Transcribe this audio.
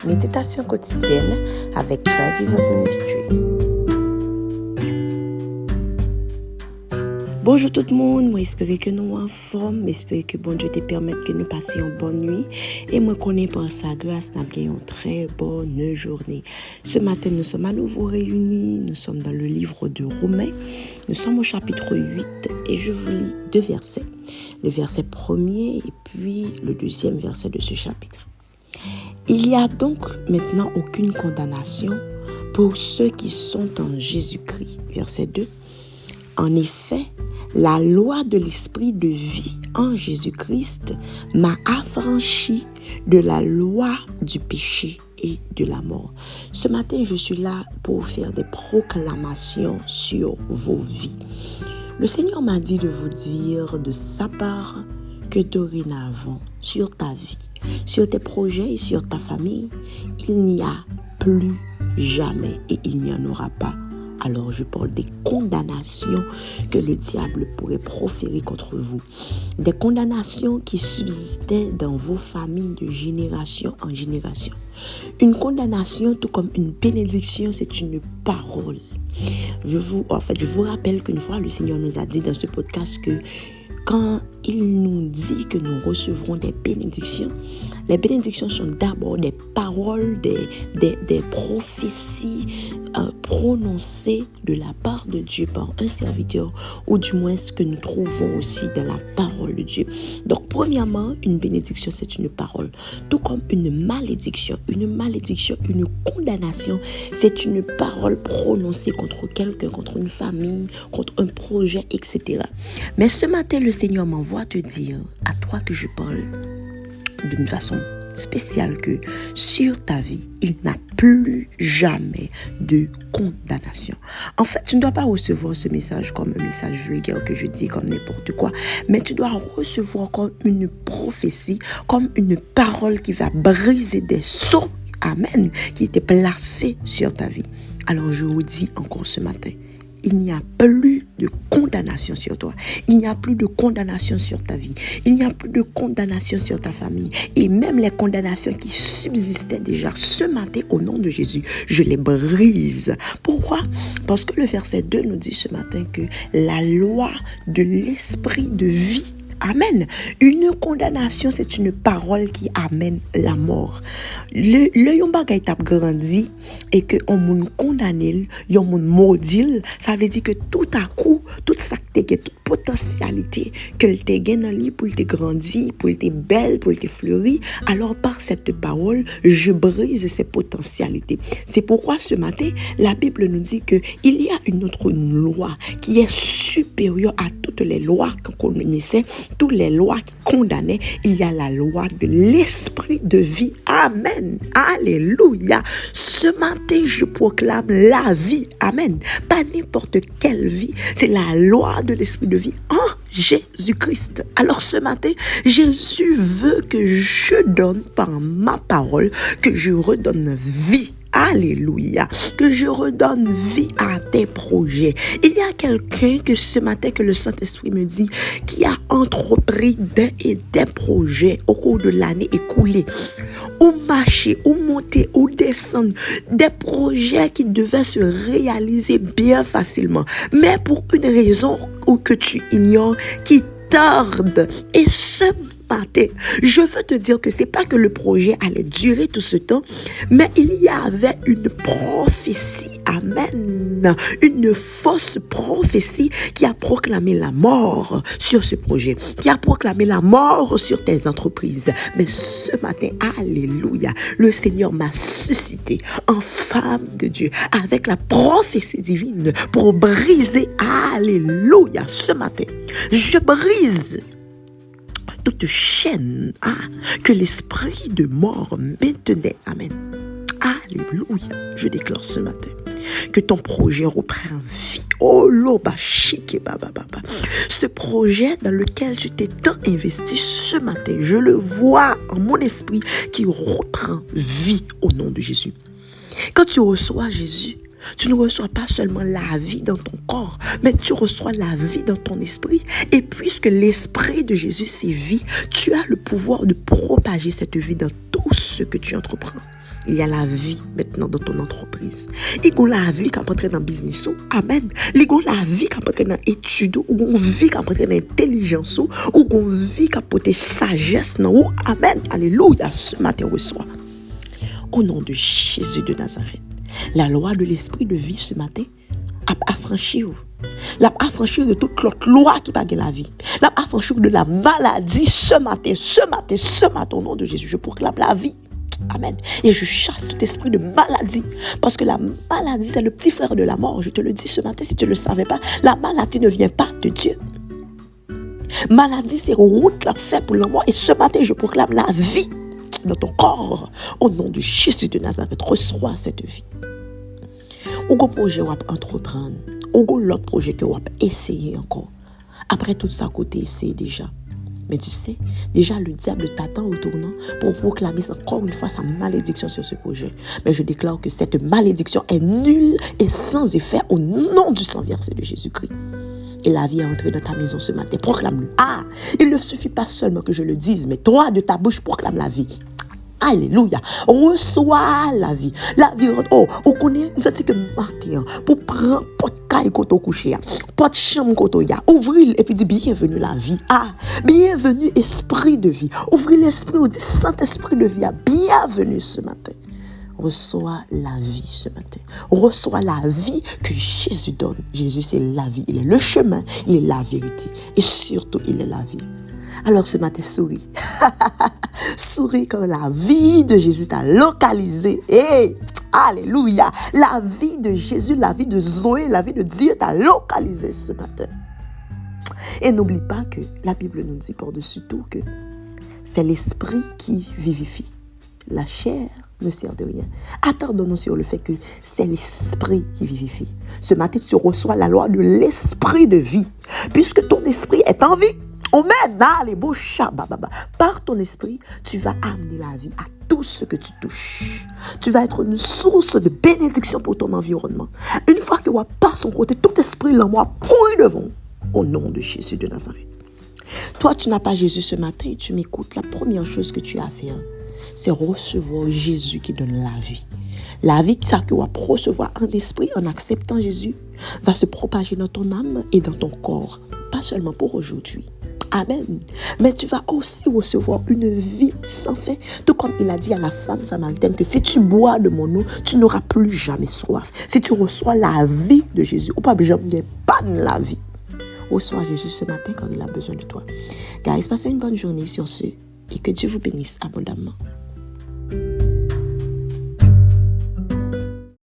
Méditation quotidienne avec Try Jesus Ministry. Bonjour tout le monde, moi espère que nous en forme, j'espère que bon Dieu te permette que nous passions une bonne nuit et moi connais par sa grâce nous avons une très bonne journée. Ce matin nous sommes à nouveau réunis, nous sommes dans le livre de Romains, nous sommes au chapitre 8 et je vous lis deux versets, le verset premier et puis le deuxième verset de ce chapitre. Il n'y a donc maintenant aucune condamnation pour ceux qui sont en Jésus-Christ. Verset 2. En effet, la loi de l'esprit de vie en Jésus-Christ m'a affranchi de la loi du péché et de la mort. Ce matin, je suis là pour faire des proclamations sur vos vies. Le Seigneur m'a dit de vous dire de sa part que dorénavant, sur ta vie, sur tes projets et sur ta famille, il n'y a plus jamais et il n'y en aura pas. Alors je parle des condamnations que le diable pourrait proférer contre vous. Des condamnations qui subsistaient dans vos familles de génération en génération. Une condamnation, tout comme une bénédiction, c'est une parole. Je vous rappelle qu'une fois, le Seigneur nous a dit dans ce podcast que quand il nous dit que nous recevrons des bénédictions, les bénédictions sont d'abord des paroles, des prophéties prononcées de la part de Dieu par un serviteur, ou du moins ce que nous trouvons aussi dans la parole de Dieu. Donc, premièrement, une bénédiction, c'est une parole. Tout comme une malédiction, une condamnation, c'est une parole prononcée contre quelqu'un, contre une famille, contre un projet, etc. Mais ce matin, le Seigneur m'envoie te dire à toi que je parle d'une façon spéciale que sur ta vie, il n'a plus jamais de condamnation. En fait, tu ne dois pas recevoir ce message comme un message vulgaire que je dis comme n'importe quoi, mais tu dois recevoir comme une prophétie, comme une parole qui va briser des sceaux, amen, qui étaient placés sur ta vie. Alors je vous dis encore ce matin, il n'y a plus de condamnation sur toi. Il n'y a plus de condamnation sur ta vie. Il n'y a plus de condamnation sur ta famille. Et même les condamnations qui subsistaient déjà ce matin au nom de Jésus, je les brise. Pourquoi? Parce que le verset 2 nous dit ce matin que la loi de l'esprit de vie, amen. Une condamnation, c'est une parole qui amène la mort. Le yon bagay tap grandi et que on moun condamné, yon moun maudit, ça veut dire que tout à coup, toute sa toute potentialité que te gen dans li pour te grandir, pour te belle, pour te fleurir, alors par cette parole, je brise ces potentialités. C'est pourquoi ce matin, la Bible nous dit que il y a une autre loi qui est supérieure à toutes les lois qu'on connaissait, toutes les lois qui condamnaient. Il y a la loi de l'esprit de vie. Amen. Alléluia. Ce matin, je proclame la vie. Amen. Pas n'importe quelle vie. C'est la loi de l'esprit de vie en Jésus-Christ. Alors ce matin, Jésus veut que je donne par ma parole, que je redonne vie. Alléluia, que je redonne vie à tes projets. Il y a quelqu'un que ce matin que le Saint-Esprit me dit qui a entrepris des projets au cours de l'année écoulée, ou marcher, ou monter, ou descendre, des projets qui devaient se réaliser bien facilement, mais pour une raison ou que tu ignores, qui tarde. Et ce matin, je veux te dire que c'est pas que le projet allait durer tout ce temps, mais il y avait une prophétie, amen, une fausse prophétie qui a proclamé la mort sur ce projet, qui a proclamé la mort sur tes entreprises. Mais ce matin, alléluia, le Seigneur m'a suscité en femme de Dieu avec la prophétie divine pour briser, alléluia, ce matin, je brise toute chaîne que l'esprit de mort maintenait. Amen. Alléluia. Je déclare ce matin que ton projet reprend vie. Oh loba chique baba. Ce projet dans lequel tu t'es tant investi ce matin, je le vois en mon esprit qui reprend vie au nom de Jésus. Quand tu reçois Jésus, tu ne reçois pas seulement la vie dans ton corps, mais tu reçois la vie dans ton esprit. Et puisque l'esprit de Jésus, c'est vie, tu as le pouvoir de propager cette vie dans tout ce que tu entreprends. Il y a la vie maintenant dans ton entreprise. Il y a la vie qui est entrée dans le business. Amen. Il y a la vie qui est entrée dans l'étude. Il y a la vie qui est entrée dans l'intelligence. Il y a la vie qui a porté sagesse. Amen. Alléluia. Ce matin, reçoit. Au nom de Jésus de Nazareth. La loi de l'esprit de vie ce matin a affranchi. L'a affranchi de toute l'autre loi qui pague la vie. L'a affranchi de la maladie ce matin, au nom de Jésus. Je proclame la vie. Amen. Et je chasse tout esprit de maladie. Parce que la maladie, c'est le petit frère de la mort. Je te le dis ce matin, si tu ne le savais pas, la maladie ne vient pas de Dieu. Maladie, c'est route la fait pour la mort. Et ce matin, je proclame la vie dans ton corps. Au nom de Jésus de Nazareth, reçois cette vie. Ou un projet ou entreprendre. Ou l'autre projet que vous essayer encore. Après tout ça, côté essayé déjà. Mais tu sais, déjà le diable t'attend au tournant pour proclamer encore une fois sa malédiction sur ce projet. Mais je déclare que cette malédiction est nulle et sans effet au nom du sang versé de Jésus-Christ. Et la vie est entrée dans ta maison ce matin. Proclame-le. Ah, il ne suffit pas seulement que je le dise, mais toi de ta bouche proclame la vie. Alléluia. Reçois la vie. La vie, oh, on connaît, ça dit que matin, pour prendre porte caille koto coucher, porte chambre koto ya, ouvrir et puis dire bienvenue la vie. Ah, bienvenue esprit de vie. Ouvrir l'esprit, on dit Saint-Esprit de vie. Bienvenue ce matin. Reçois la vie ce matin. Reçois la vie que Jésus donne. Jésus, c'est la vie. Il est le chemin, il est la vérité. Et surtout, il est la vie. Alors ce matin, souris. Souris quand la vie de Jésus t'a localisé. Hey, alléluia. La vie de Jésus, la vie de Zoé, la vie de Dieu t'a localisé ce matin. Et n'oublie pas que la Bible nous dit par-dessus tout que c'est l'esprit qui vivifie. La chair ne sert de rien. Attendons-nous sur le fait que c'est l'esprit qui vivifie. Ce matin, tu reçois la loi de l'esprit de vie. Puisque ton esprit est en vie. On met dans les beaux chats. Par ton esprit, tu vas amener la vie à tout ce que tu touches. Tu vas être une source de bénédiction pour ton environnement. Une fois que tu par son côté, tout esprit en moi courir devant. Au nom de Jésus de Nazareth. Toi, tu n'as pas Jésus ce matin et tu m'écoutes. La première chose que tu as à faire, c'est recevoir Jésus qui donne la vie. La vie que tu vas recevoir en esprit, en acceptant Jésus, va se propager dans ton âme et dans ton corps. Pas seulement pour aujourd'hui. Amen. Mais tu vas aussi recevoir une vie sans fin. Tout comme il a dit à la femme samaritaine que si tu bois de mon eau, tu n'auras plus jamais soif. Si tu reçois la vie de Jésus, ou pas jamais pas la vie. Reçois Jésus ce matin quand il a besoin de toi. Guys, passez une bonne journée sur ce et que Dieu vous bénisse abondamment.